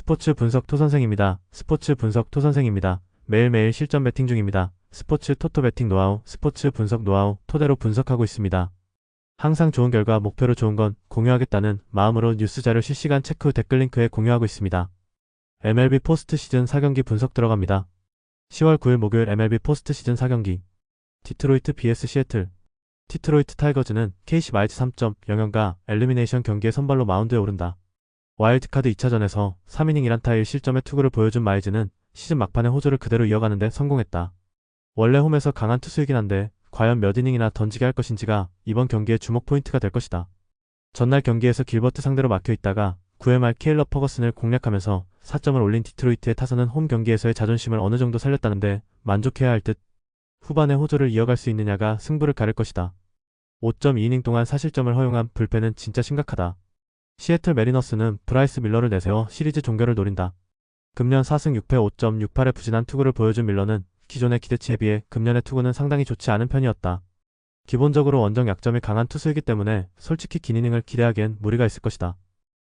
스포츠 분석 토선생입니다. 스포츠 분석 토선생입니다. 매일매일 실전 배팅 중입니다. 스포츠 토토 배팅 노하우, 스포츠 분석 노하우 토대로 분석하고 있습니다. 항상 좋은 결과 목표로 좋은 건 공유하겠다는 마음으로 뉴스 자료 실시간 체크 후 댓글 링크에 공유하고 있습니다. MLB 포스트 시즌 4경기 분석 들어갑니다. 10월 9일 목요일 MLB 포스트 시즌 4경기 디트로이트 vs 시애틀. 디트로이트 타이거즈는 KC 마이즈 3.0연가 엘리미네이션 경기에 선발로 마운드에 오른다. 와일드카드 2차전에서 3이닝 1안타 1실점의 투구를 보여준 마이즈는 시즌 막판에 호조를 그대로 이어가는데 성공했다. 원래 홈에서 강한 투수이긴 한데 과연 몇 이닝이나 던지게 할 것인지가 이번 경기의 주목 포인트가 될 것이다. 전날 경기에서 길버트 상대로 막혀있다가 9회 말 케일러 퍼거슨을 공략하면서 4점을 올린 디트로이트의 타선은 홈 경기에서의 자존심을 어느 정도 살렸다는데 만족해야 할 듯. 후반에 호조를 이어갈 수 있느냐가 승부를 가릴 것이다. 5.2이닝 동안 4실점을 허용한 불펜은 진짜 심각하다. 시애틀 메리너스는 브라이스 밀러를 내세워 시리즈 종결을 노린다. 금년 4승 6패 5.68의 부진한 투구를 보여준 밀러는 기존의 기대치에 비해 금년의 투구는 상당히 좋지 않은 편이었다. 기본적으로 원정 약점이 강한 투수이기 때문에 솔직히 긴 이닝을 기대하기엔 무리가 있을 것이다.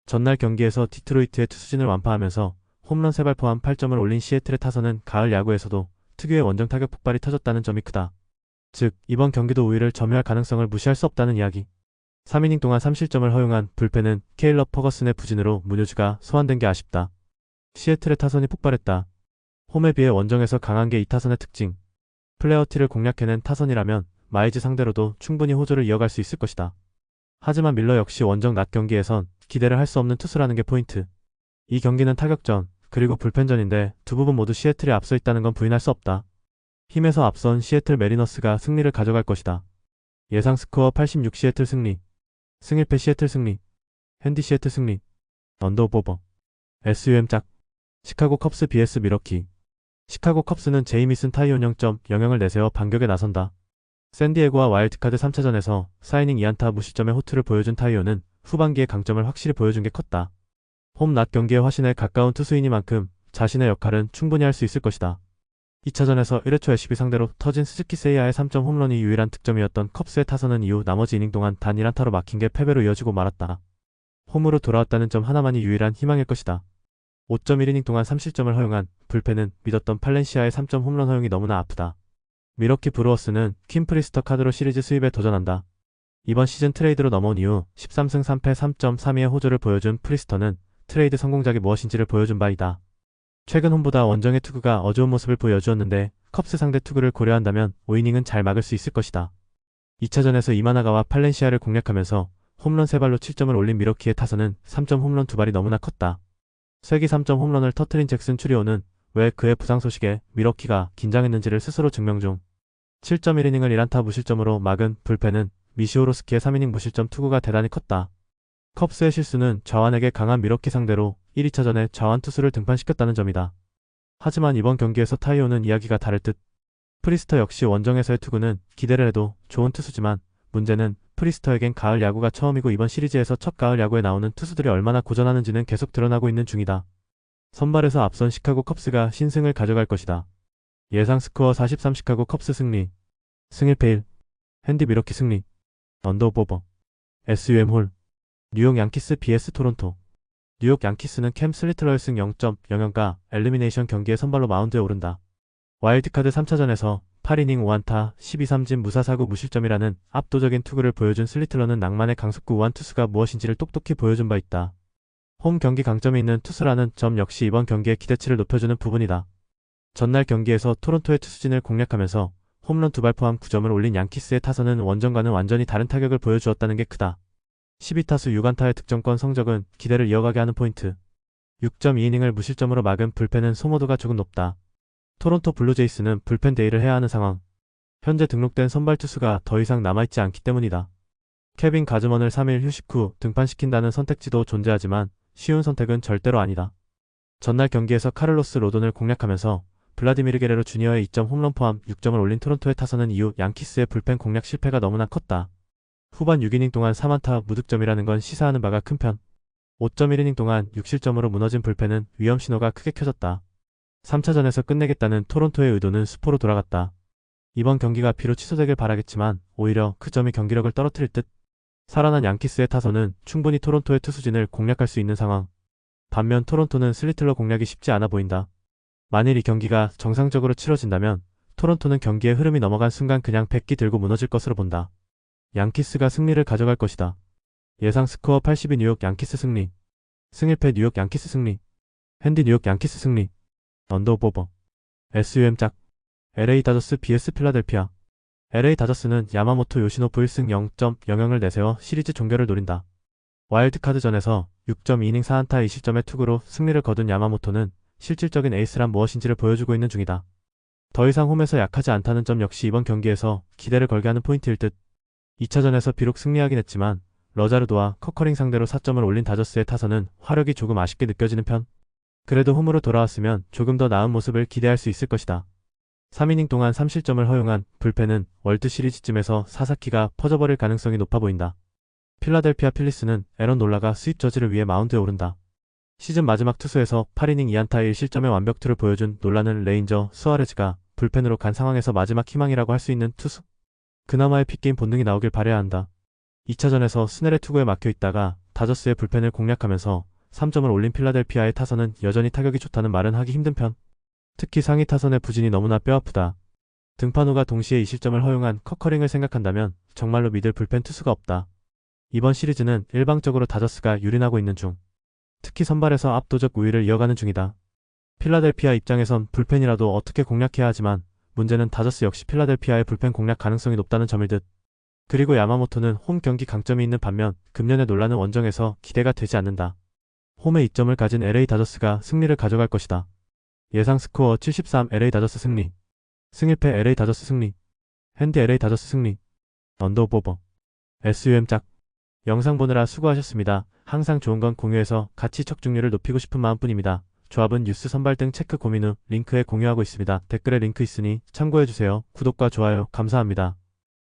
전날 경기에서 디트로이트의 투수진을 완파하면서 홈런 3발 포함 8점을 올린 시애틀의 타선은 가을 야구에서도 특유의 원정 타격 폭발이 터졌다는 점이 크다. 즉, 이번 경기도 우위를 점유할 가능성을 무시할 수 없다는 이야기. 3이닝 동안 3실점을 허용한 불펜은 케일러 퍼거슨의 부진으로 문효주가 소환된 게 아쉽다. 시애틀의 타선이 폭발했다. 홈에 비해 원정에서 강한 게 이 타선의 특징. 플레어티를 공략해낸 타선이라면 마이즈 상대로도 충분히 호조를 이어갈 수 있을 것이다. 하지만 밀러 역시 원정 낮 경기에선 기대를 할 수 없는 투수라는 게 포인트. 이 경기는 타격전, 그리고 불펜전인데 두 부분 모두 시애틀이 앞서 있다는 건 부인할 수 없다. 힘에서 앞선 시애틀 메리너스가 승리를 가져갈 것이다. 예상 스코어 86 시애틀 승리. 승1패 시애틀 승리. 핸디 시애틀 승리. 언더오버. SUM 짝. 시카고 컵스 vs 미러키. 시카고 컵스는 제이미슨 타이온 0.00을 내세워 반격에 나선다. 샌디에고와 와일드카드 3차전에서 4이닝 2안타 무실점의 호투를 보여준 타이온은 후반기의 강점을 확실히 보여준 게 컸다. 홈 낮 경기의 화신에 가까운 투수이니만큼 자신의 역할은 충분히 할 수 있을 것이다. 2차전에서 1회 초 애쉬비 상대로 터진 스즈키 세이아의 3점 홈런이 유일한 득점이었던 컵스의 타선은 이후 나머지 이닝 동안 단 1안타로 막힌 게 패배로 이어지고 말았다. 홈으로 돌아왔다는 점 하나만이 유일한 희망일 것이다. 5.1이닝 동안 3실점을 허용한 불펜은 믿었던 팔렌시아의 3점 홈런 허용이 너무나 아프다. 미러키 브루어스는 퀸 프리스터 카드로 시리즈 수입에 도전한다. 이번 시즌 트레이드로 넘어온 이후 13승 3패 3.32의 호조를 보여준 프리스터는 트레이드 성공작이 무엇인지를 보여준 바이다. 최근 홈보다 원정의 투구가 어두운 모습을 보여주었는데 컵스 상대 투구를 고려한다면 5이닝은 잘 막을 수 있을 것이다. 2차전에서 이마나가와 팔렌시아를 공략하면서 홈런 3발로 7점을 올린 미러키의 타선은 3점 홈런 2발이 너무나 컸다. 쐐기 3점 홈런을 터트린 잭슨 추리오는 왜 그의 부상 소식에 미러키가 긴장했는지를 스스로 증명 중. 7.1이닝을 1안타 무실점으로 막은 불펜은 미시오로스키의 3이닝 무실점 투구가 대단히 컸다. 컵스의 실수는 좌완에게 강한 미러키 상대로 1, 2차전에 좌완 투수를 등판시켰다는 점이다. 하지만 이번 경기에서 타이오는 이야기가 다를 듯. 프리스터 역시 원정에서의 투구는 기대를 해도 좋은 투수지만 문제는 프리스터에겐 가을 야구가 처음이고 이번 시리즈에서 첫 가을 야구에 나오는 투수들이 얼마나 고전하는지는 계속 드러나고 있는 중이다. 선발에서 앞선 시카고 컵스가 신승을 가져갈 것이다. 예상 스코어 43 시카고 컵스 승리. 승1패 1. 핸디 미러키 승리. 언더오버. SUM 홀. 뉴욕 양키스 vs 토론토. 뉴욕 양키스는 캠 슬리틀러의 승 0.00가 엘리미네이션 경기에 선발로 마운드에 오른다. 와일드카드 3차전에서 8이닝 5안타 12삼진 무사사구 무실점이라는 압도적인 투구를 보여준 슬리틀러는 낭만의 강속구 우완 투수가 무엇인지를 똑똑히 보여준 바 있다. 홈 경기 강점이 있는 투수라는 점 역시 이번 경기의 기대치를 높여주는 부분이다. 전날 경기에서 토론토의 투수진을 공략하면서 홈런 2발 포함 9점을 올린 양키스의 타선은 원정과는 완전히 다른 타격을 보여주었다는 게 크다. 12타수 6안타의 득점권 성적은 기대를 이어가게 하는 포인트. 6.2이닝을 무실점으로 막은 불펜은 소모도가 조금 높다. 토론토 블루제이스는 불펜 데이를 해야 하는 상황. 현재 등록된 선발 투수가 더 이상 남아있지 않기 때문이다. 케빈 가즈먼을 3일 휴식 후 등판시킨다는 선택지도 존재하지만 쉬운 선택은 절대로 아니다. 전날 경기에서 카를로스 로돈을 공략하면서 블라디미르 게레로 주니어의 2점 홈런 포함 6점을 올린 토론토의 타선은 이후 양키스의 불펜 공략 실패가 너무나 컸다. 후반 6이닝 동안 3안타 무득점이라는 건 시사하는 바가 큰 편. 5.1이닝 동안 6실점으로 무너진 불펜은 위험 신호가 크게 켜졌다. 3차전에서 끝내겠다는 토론토의 의도는 수포로 돌아갔다. 이번 경기가 비록 취소되길 바라겠지만 오히려 그 점이 경기력을 떨어뜨릴 듯. 살아난 양키스의 타선은 충분히 토론토의 투수진을 공략할 수 있는 상황. 반면 토론토는 슬리틀러 공략이 쉽지 않아 보인다. 만일 이 경기가 정상적으로 치러진다면 토론토는 경기의 흐름이 넘어간 순간 그냥 백기 들고 무너질 것으로 본다. 양키스가 승리를 가져갈 것이다. 예상 스코어 82 뉴욕 양키스 승리. 승일패 뉴욕 양키스 승리. 핸디 뉴욕 양키스 승리. 언더오버. SUM 짝. LA 다저스 vs 필라델피아. LA 다저스는 야마모토 요시노부 1승 0.00을 내세워 시리즈 종결을 노린다. 와일드카드전에서 6.2이닝 4안타 2실점의 투구로 승리를 거둔 야마모토는 실질적인 에이스란 무엇인지를 보여주고 있는 중이다. 더 이상 홈에서 약하지 않다는 점 역시 이번 경기에서 기대를 걸게 하는 포인트일 듯. 2차전에서 비록 승리하긴 했지만 러자르도와 커커링 상대로 4점을 올린 다저스의 타선은 화력이 조금 아쉽게 느껴지는 편. 그래도 홈으로 돌아왔으면 조금 더 나은 모습을 기대할 수 있을 것이다. 3이닝 동안 3실점을 허용한 불펜은 월드시리즈쯤에서 사사키가 퍼져버릴 가능성이 높아 보인다. 필라델피아 필리스는 에런 놀라가 수입 저지를 위해 마운드에 오른다. 시즌 마지막 투수에서 8이닝 2안타 1실점의 완벽투를 보여준 놀라는 레인저 수아레즈가 불펜으로 간 상황에서 마지막 희망이라고 할 수 있는 투수. 그나마의 픽게임 본능이 나오길 바라야 한다. 2차전에서 스넬의 투구에 막혀있다가 다저스의 불펜을 공략하면서 3점을 올린 필라델피아의 타선은 여전히 타격이 좋다는 말은 하기 힘든 편. 특히 상위 타선의 부진이 너무나 뼈아프다. 등판호가 동시에 2실점을 허용한 커커링을 생각한다면 정말로 믿을 불펜 투수가 없다. 이번 시리즈는 일방적으로 다저스가 유린하고 있는 중. 특히 선발에서 압도적 우위를 이어가는 중이다. 필라델피아 입장에선 불펜이라도 어떻게 공략해야 하지만 문제는 다저스 역시 필라델피아의 불펜 공략 가능성이 높다는 점일 듯. 그리고 야마모토는 홈 경기 강점이 있는 반면 금년의 논란은 원정에서 기대가 되지 않는다. 홈에 이점을 가진 LA 다저스가 승리를 가져갈 것이다. 예상 스코어 73 LA 다저스 승리. 승일패 LA 다저스 승리. 핸디 LA 다저스 승리. 언더오버. SUM 짝. 영상 보느라 수고하셨습니다. 항상 좋은 건 공유해서 가치 척중률을 높이고 싶은 마음뿐입니다. 조합은 뉴스 선발 등 체크 고민 후 링크에 공유하고 있습니다. 댓글에 링크 있으니 참고해주세요. 구독과 좋아요 감사합니다.